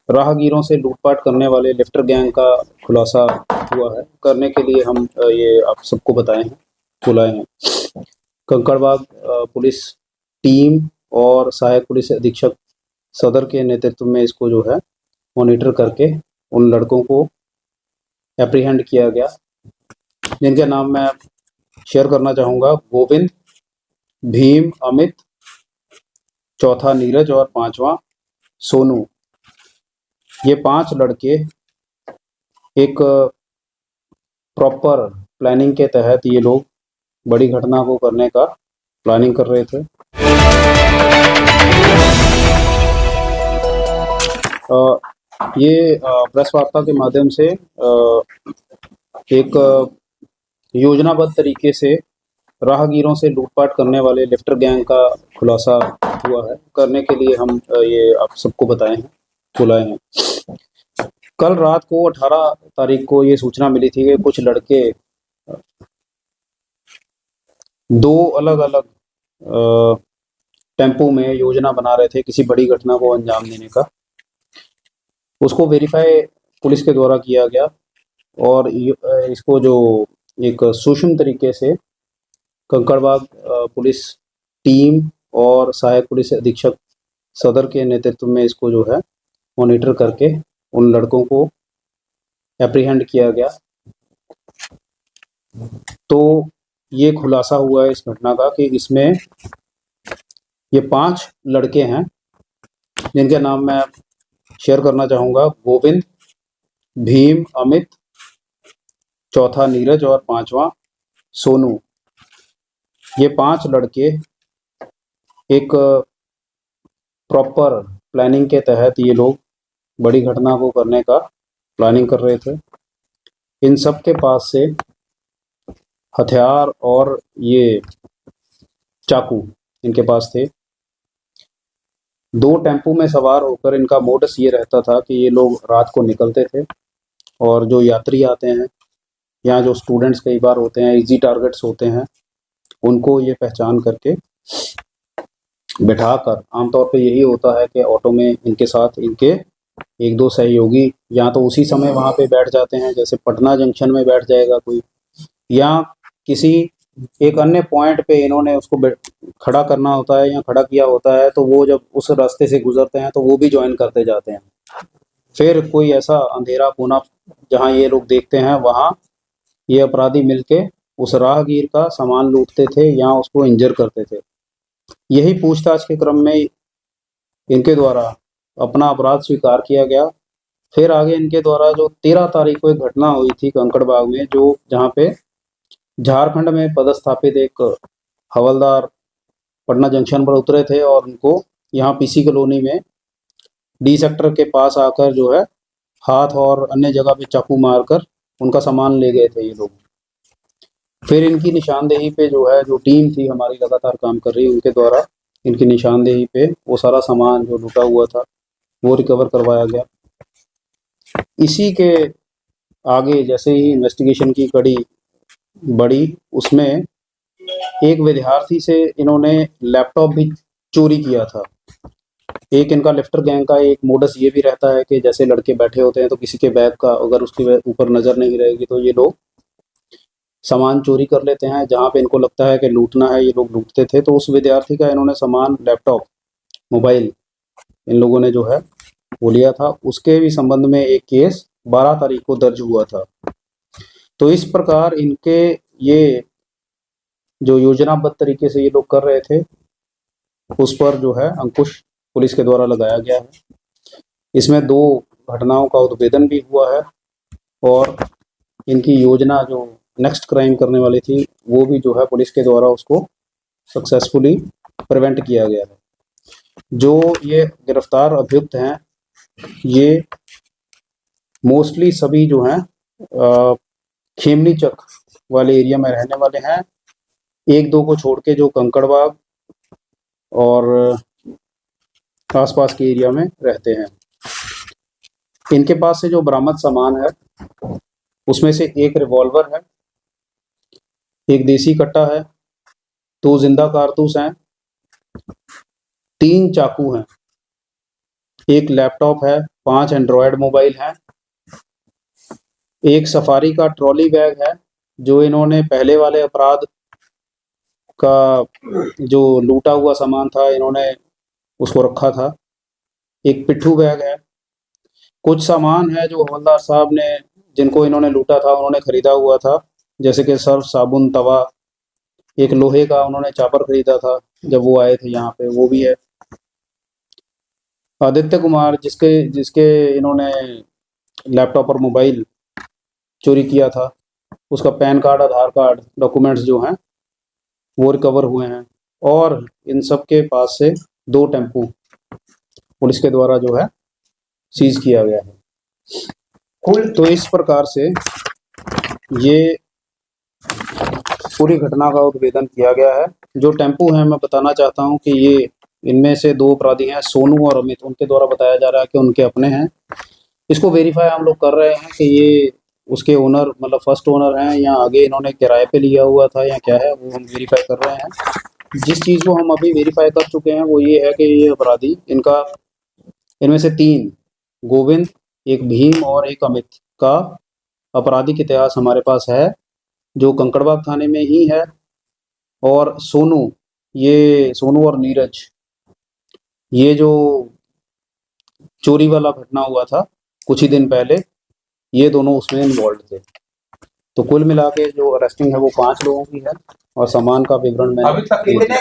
राहगीरों से लूटपाट करने वाले लिफ्टर गैंग का खुलासा हुआ है। करने के लिए हम ये आप सबको बुलाए हैं। कंकड़बाग पुलिस टीम और सहायक पुलिस अधीक्षक सदर के नेतृत्व में इसको जो है मॉनिटर करके उन लड़कों को एप्रीहेंड किया गया, जिनके नाम मैं शेयर करना चाहूँगा। गोविंद, भीम, अमित, चौथा नीरज और पांचवा सोनू। ये 5 लड़के एक प्रॉपर प्लानिंग के तहत ये लोग बड़ी घटना को करने का प्लानिंग कर रहे थे। ये प्रेस वार्ता के माध्यम से एक योजनाबद्ध तरीके से राहगीरों से लूटपाट करने वाले लिफ्टर गैंग का खुलासा हुआ है। करने के लिए हम ये आप सबको बुलाए हैं। कल रात को 18 तारीख को ये सूचना मिली थी कि कुछ लड़के 2 अलग-अलग टेम्पो में योजना बना रहे थे किसी बड़ी घटना को अंजाम देने का। उसको वेरीफाई पुलिस के द्वारा किया गया और इसको जो एक सूक्ष्म तरीके से कंकड़बाग पुलिस टीम और सहायक पुलिस अधीक्षक सदर के नेतृत्व में इसको जो है मॉनिटर करके उन लड़कों को एप्रीहेंड किया गया। तो ये खुलासा हुआ है इस घटना का कि इसमें ये 5 लड़के हैं, जिनके नाम मैं शेयर करना चाहूँगा। गोविंद, भीम, अमित, चौथा नीरज और पांचवा सोनू। ये 5 लड़के एक प्रॉपर प्लानिंग के तहत ये लोग बड़ी घटना को करने का प्लानिंग कर रहे थे। इन सब के पास से हथियार और ये चाकू इनके पास थे। 2 टेम्पो में सवार होकर इनका मोडस ये रहता था कि ये लोग रात को निकलते थे और जो यात्री आते हैं या जो स्टूडेंट्स कई बार होते हैं, इजी टारगेट्स होते हैं, उनको ये पहचान करके बिठाकर, आमतौर पे यही होता है कि ऑटो में इनके साथ इनके 1-2 सहयोगी या तो उसी समय वहाँ पे बैठ जाते हैं, जैसे पटना जंक्शन में बैठ जाएगा कोई, या किसी एक अन्य पॉइंट पे इन्होंने उसको खड़ा करना होता है या खड़ा किया होता है, तो वो जब उस रास्ते से गुजरते हैं तो वो भी ज्वाइन करते जाते हैं। फिर कोई ऐसा अंधेरा कोना जहाँ ये लोग देखते हैं, वहाँ ये अपराधी मिलके उस राहगीर का सामान लूटते थे या उसको इंजर करते थे। यही पूछताछ के क्रम में इनके द्वारा अपना अपराध स्वीकार किया गया। फिर आगे इनके द्वारा जो 13 तारीख को एक घटना हुई थी कंकड़बाग में, जो जहाँ पे झारखंड में पदस्थापित एक हवलदार पटना जंक्शन पर उतरे थे और उनको यहाँ पीसी कॉलोनी में डी सेक्टर के पास आकर जो है हाथ और अन्य जगह पे चाकू मारकर उनका सामान ले गए थे ये लोग। फिर इनकी निशानदेही पे जो है, जो टीम थी हमारी लगातार काम कर रही है, उनके द्वारा इनकी निशानदेही पे वो सारा सामान जो लूटा हुआ था वो रिकवर करवाया गया। इसी के आगे जैसे ही इन्वेस्टिगेशन की कड़ी बढ़ी, उसमें एक विद्यार्थी से इन्होंने लैपटॉप भी चोरी किया था। एक इनका लिफ्टर गैंग का एक मोडस ये भी रहता है कि जैसे लड़के बैठे होते हैं तो किसी के बैग का अगर उसके ऊपर नज़र नहीं रहेगी तो ये लोग सामान चोरी कर लेते हैं। जहाँ पे इनको लगता है कि लूटना है, ये लोग लूटते थे। तो उस विद्यार्थी का इन्होंने सामान, लैपटॉप, मोबाइल, इन लोगों ने जो है वो लिया था। उसके भी संबंध में एक केस 12 तारीख को दर्ज हुआ था। तो इस प्रकार इनके ये जो योजनाबद्ध तरीके से ये लोग कर रहे थे, उस पर जो है अंकुश पुलिस के द्वारा लगाया गया है। इसमें 2 घटनाओं का उद्भेदन भी हुआ है और इनकी योजना जो नेक्स्ट क्राइम करने वाली थी वो भी जो है पुलिस के द्वारा उसको सक्सेसफुली प्रिवेंट किया गया है। जो ये गिरफ्तार अभियुक्त हैं, ये मोस्टली सभी जो हैं खेमनी चक वाले एरिया में रहने वाले हैं। 1-2 को छोड़ के जो कंकड़बाग और आसपास के एरिया में रहते हैं। इनके पास से जो बरामद सामान है उसमें से एक रिवॉल्वर है, एक देसी कट्टा है, 2 जिंदा कारतूस हैं, 3 चाकू हैं एक लैपटॉप है, 5 एंड्रॉयड मोबाइल हैं, एक सफारी का ट्रॉली बैग है जो इन्होंने पहले वाले अपराध का जो लूटा हुआ सामान था इन्होंने उसको रखा था। एक पिट्ठू बैग है। कुछ सामान है जो हवलदार साहब ने जिनको इन्होंने लूटा था उन्होंने खरीदा हुआ था, जैसे कि सर्फ साबुन तवा। एक लोहे का उन्होंने चापर खरीदा था जब वो आए थे यहाँ पे, वो भी है। आदित्य कुमार जिसके जिसके इन्होंने लैपटॉप और मोबाइल चोरी किया था, उसका पैन कार्ड आधार कार्ड डॉक्यूमेंट्स जो हैं वो रिकवर हुए हैं। और इन सब के पास से 2 टेम्पू पुलिस के द्वारा जो है सीज किया गया है। तो इस प्रकार से ये पूरी घटना का उद्भेदन किया गया है। जो टेम्पू हैं मैं बताना चाहता हूं कि ये इनमें से 2 अपराधी हैं, सोनू और अमित, उनके द्वारा बताया जा रहा है कि उनके अपने हैं। इसको वेरीफाई हम लोग कर रहे हैं कि ये उसके ओनर मतलब फर्स्ट ओनर हैं या आगे इन्होंने किराए पे लिया हुआ था या क्या है, वो हम वेरीफाई कर रहे हैं। जिस चीज़ को हम अभी वेरीफाई कर चुके हैं वो ये है कि ये अपराधी इनमें से 3 गोविंद, एक भीम और एक अमित का आपराधिक इतिहास हमारे पास है जो कंकड़बाग थाने में ही है। और सोनू और नीरज, ये जो चोरी वाला घटना हुआ था कुछ ही दिन पहले, ये दोनों उसमें इन्वॉल्व थे। तो कुल मिला के जो अरेस्टिंग है वो 5 लोगों की है और सामान का विवरण अभी तक कितने